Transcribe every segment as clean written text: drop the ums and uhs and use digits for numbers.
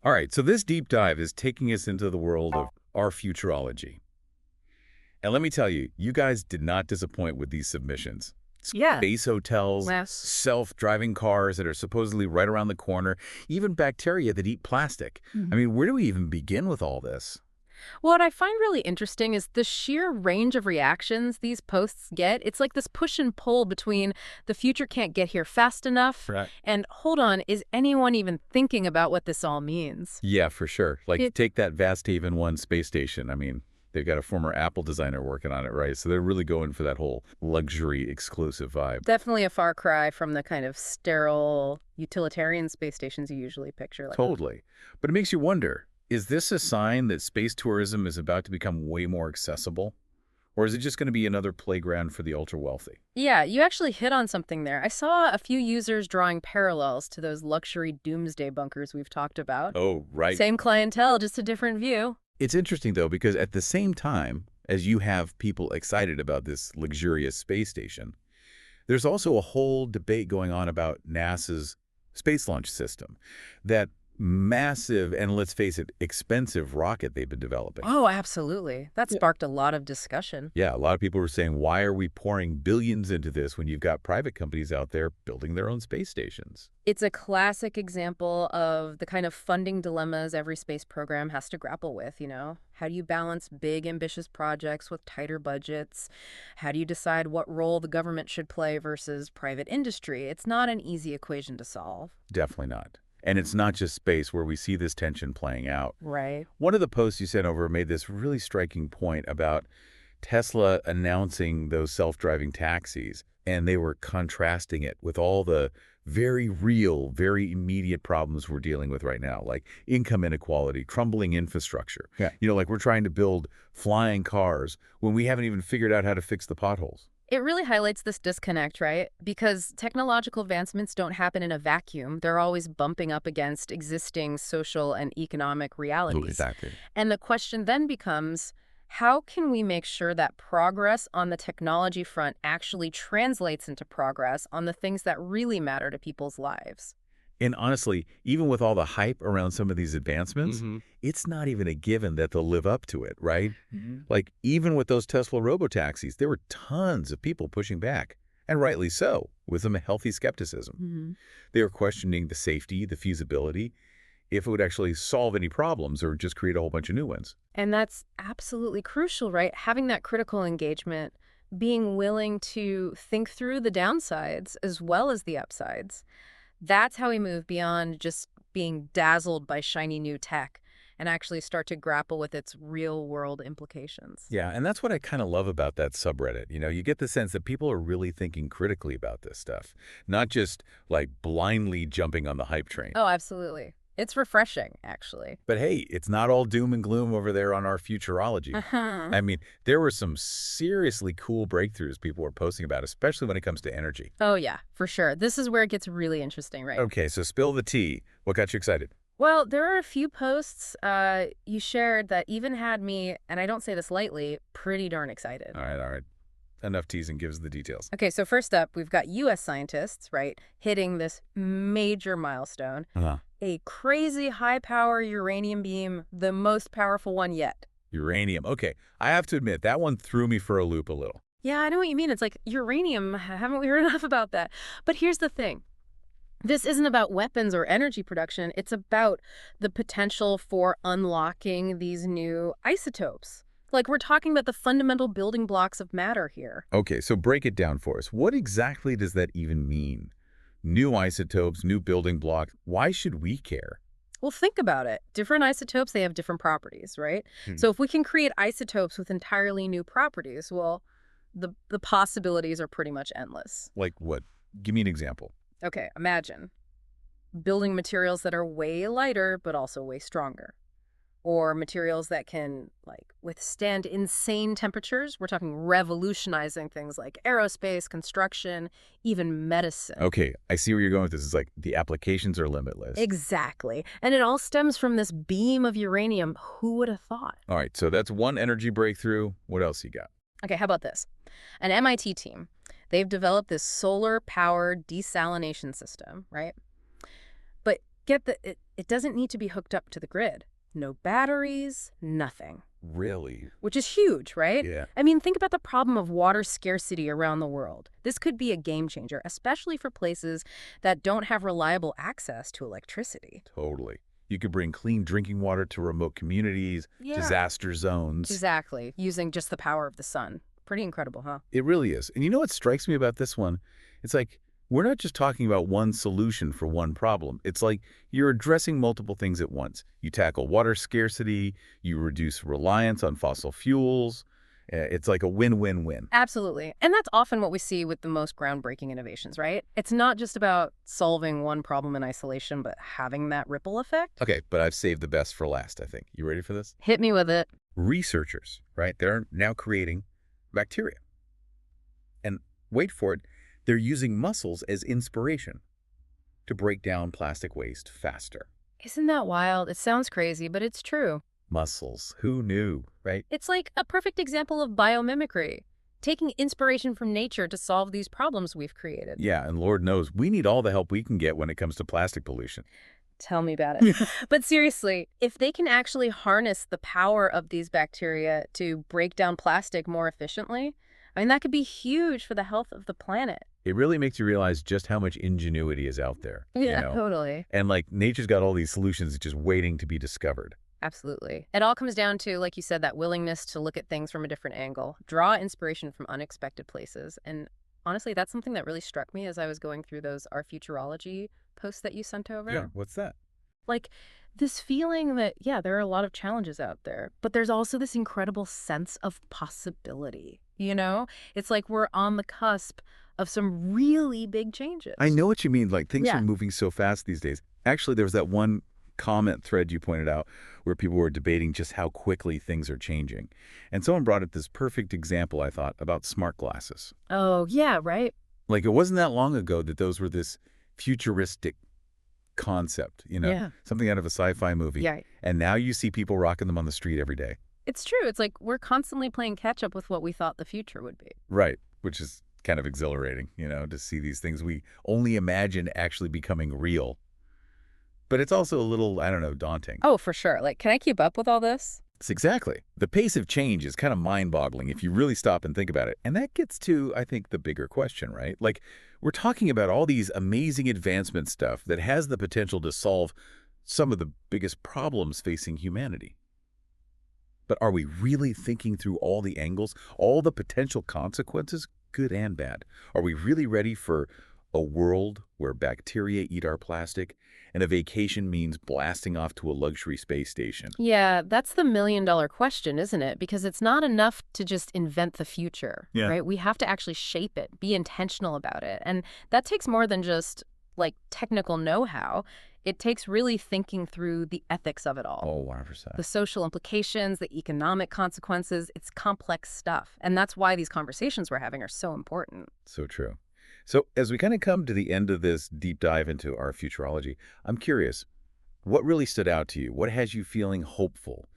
All right, so this deep dive is taking us into the world of our futurology. And let me tell you, you guys did not disappoint with these submissions. Yeah. Space hotels, Less. self-driving cars that are supposedly right around the corner, even bacteria that eat plastic. I Mhm. mean, where do we even begin with all this? What I find really interesting is the sheer range of reactions these posts get. It's like this push and pull between the future can't get here fast enough Right. and hold on, is anyone even thinking about what this all means? Yeah, for sure. Like, It take that Vast Haven 1 space station. I mean, they've got a former Apple designer working on it, right? So they're really going for that whole luxury exclusive vibe. definitely a far cry from the kind of sterile utilitarian space stations you usually picture. Totally. But it makes you wonder, is this a sign that space tourism is about to become way more accessible? Or is it just going to be another playground for the ultra-wealthy? Yeah, you actually hit on something there. I saw a few users drawing parallels to those luxury doomsday bunkers we've talked about. Oh, right. Same clientele, just a different view. It's interesting, though, because at the same time as you have people excited about this luxurious space station, there's also a whole debate going on about NASA's space launch system, that massive and, let's face it, expensive rocket they've been developing. Oh, absolutely. That Yeah. sparked a lot of discussion. Yeah, a lot of people were saying, why are we pouring billions into this when you've got private companies out there building their own space stations? It's a classic example of the kind of funding dilemmas every space program has to grapple with, you know? How do you balance big, ambitious projects with tighter budgets? How do you decide what role the government should play versus private industry? It's not an easy equation to solve. Definitely not. And it's not just space where we see this tension playing out. Right. One of the posts you sent over made this really striking point about Tesla announcing those self-driving taxis, and they were contrasting it with all the very real, very immediate problems we're dealing with right now, like income inequality, crumbling infrastructure. Yeah. You know, like we're trying to build flying cars when we haven't even figured out how to fix the potholes. It really highlights this disconnect, right? Because technological advancements don't happen in a vacuum. They're always bumping up against existing social and economic realities. Exactly. And the question then becomes, how can we make sure that progress on the technology front actually translates into progress on the things that really matter to people's lives? And honestly, even with all the hype around some of these advancements, Mm-hmm. it's not even a given that they'll live up to it, right? Mm-hmm. Like, even with those Tesla robotaxis, there were tons of people pushing back, and rightly so, with some healthy skepticism. They were questioning the safety, the feasibility, if it would actually solve any problems or just create a whole bunch of new ones. And that's absolutely crucial, right? Having that critical engagement, being willing to think through the downsides as well as the upsides. That's how we move beyond just being dazzled by shiny new tech and actually start to grapple with its real-world implications. Yeah, and that's what I kind of love about that subreddit. You know, you get the sense that people are really thinking critically about this stuff, not just like blindly jumping on the hype train. Oh, absolutely. It's refreshing, actually. But hey, it's not all doom and gloom over there on our Futurology. Uh-huh. I mean, there were some seriously cool breakthroughs people were posting about, especially when it comes to energy. Oh, yeah, for sure. This is where it gets really interesting, right? Okay, so spill the tea. What got you excited? Well, there are a few posts you shared that even had me, and I don't say this lightly, pretty darn excited. All right. Enough teasing. Give us the details. Okay, so first up, we've got U.S. scientists, right, hitting this major milestone, a crazy high-power uranium beam, the most powerful one yet. Uranium. Okay, I have to admit, that one threw me for a loop a little. Yeah, I know what you mean. It's like uranium. Haven't we heard enough about that? But here's the thing. This isn't about weapons or energy production. It's about the potential for unlocking these new isotopes. Like, we're talking about the fundamental building blocks of matter here. Okay, so break it down for us. What exactly does that even mean? New isotopes, new building blocks. Why should we care? Well, think about it. Different isotopes, they have different properties, right? Hmm. So if we can create isotopes with entirely new properties, well, the possibilities are pretty much endless. Like what? Give me an example. Okay, imagine building materials that are way lighter but also way stronger. Or materials that can, like, withstand insane temperatures. We're talking revolutionizing things like aerospace, construction, even medicine. Okay, I see where you're going with this. It's like the applications are limitless. Exactly. And it all stems from this beam of uranium. Who would have thought? All right, so that's one energy breakthrough. What else you got? Okay, how about this? An MIT team, they've developed this solar-powered desalination system, right? But get that it doesn't need to be hooked up to the grid. No batteries, nothing. Really? Which is huge, right? Yeah. I mean, think about the problem of water scarcity around the world. This could be a game changer, especially for places that don't have reliable access to electricity. Totally. You could bring clean drinking water to remote communities, Yeah. disaster zones. Exactly, using just the power of the sun. Pretty incredible, huh? It really is. And you know what strikes me about this one? It's like, we're not just talking about one solution for one problem. It's like you're addressing multiple things at once. You tackle water scarcity, you reduce reliance on fossil fuels. It's like a win-win-win. Absolutely. And that's often what we see with the most groundbreaking innovations, right? It's not just about solving one problem in isolation, but having that ripple effect. Okay, but I've saved the best for last, I think. You ready for this? Hit me with it. Researchers, right? They're now creating bacteria. And wait for it, they're using mussels as inspiration to break down plastic waste faster. Isn't that wild? It sounds crazy, but it's true. Mussels, who knew, right? It's like a perfect example of biomimicry, taking inspiration from nature to solve these problems we've created. Yeah, and Lord knows, we need all the help we can get when it comes to plastic pollution. Tell me about it. But seriously, if they can actually harness the power of these bacteria to break down plastic more efficiently, I mean, that could be huge for the health of the planet. It really makes you realize just how much ingenuity is out there. Yeah, totally. And like nature's got all these solutions just waiting to be discovered. Absolutely. It all comes down to, like you said, that willingness to look at things from a different angle, draw inspiration from unexpected places. And honestly, that's something that really struck me as I was going through those Our Futurology posts that you sent over. Yeah, what's that? Like this feeling that, yeah, there are a lot of challenges out there, but there's also this incredible sense of possibility, you know? It's like we're on the cusp of some really big changes. I know what you mean. Like things Yeah. are moving so fast these days. Actually, there was that one comment thread you pointed out where people were debating just how quickly things are changing. And someone brought up this perfect example, I thought, about smart glasses. Oh, yeah, right? Like it wasn't that long ago that those were this futuristic concept, Yeah. something out of a sci-fi movie. Yeah. And now you see people rocking them on the street every day. It's true. It's like we're constantly playing catch up with what we thought the future would be. Right. Which is kind of exhilarating, to see these things we only imagine actually becoming real. But it's also a little, I don't know, daunting. Oh, for sure. Like, can I keep up with all this? It's exactly. The pace of change is kind of mind-boggling if you really stop and think about it. And that gets to, I think, the bigger question, right? Like, we're talking about all these amazing advancement stuff that has the potential to solve some of the biggest problems facing humanity. But are we really thinking through all the angles, all the potential consequences, good and bad? Are we really ready for a world where bacteria eat our plastic and a vacation means blasting off to a luxury space station? Yeah, that's the million-dollar question, isn't it? Because it's not enough to just invent the future, Yeah. right? We have to actually shape it, be intentional about it. And that takes more than just, like, technical know-how. It takes really thinking through the ethics of it all. Oh, 100%. The social implications, the economic consequences. It's complex stuff. And that's why these conversations we're having are so important. So true. So as we kind of come to the end of this deep dive into our futurology, I'm curious, what really stood out to you? What has you feeling hopeful?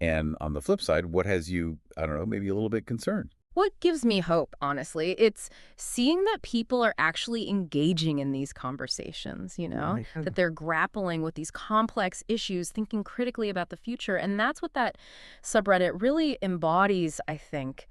And on the flip side, what has you, I don't know, maybe a little bit concerned? What gives me hope, honestly, it's seeing that people are actually engaging in these conversations, Right. that they're grappling with these complex issues, thinking critically about the future. And that's what that subreddit really embodies, I think.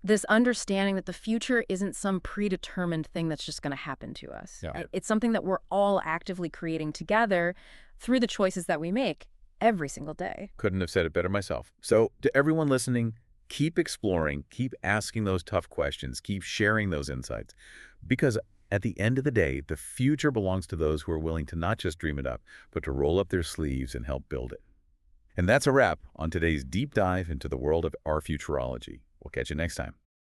This understanding that the future isn't some predetermined thing that's just going to happen to us. Yeah. It's something that we're all actively creating together through the choices that we make every single day. Couldn't have said it better myself. So to everyone listening, keep exploring, keep asking those tough questions, keep sharing those insights. Because at the end of the day, the future belongs to those who are willing to not just dream it up, but to roll up their sleeves and help build it. And that's a wrap on today's deep dive into the world of our futurology. We'll catch you next time.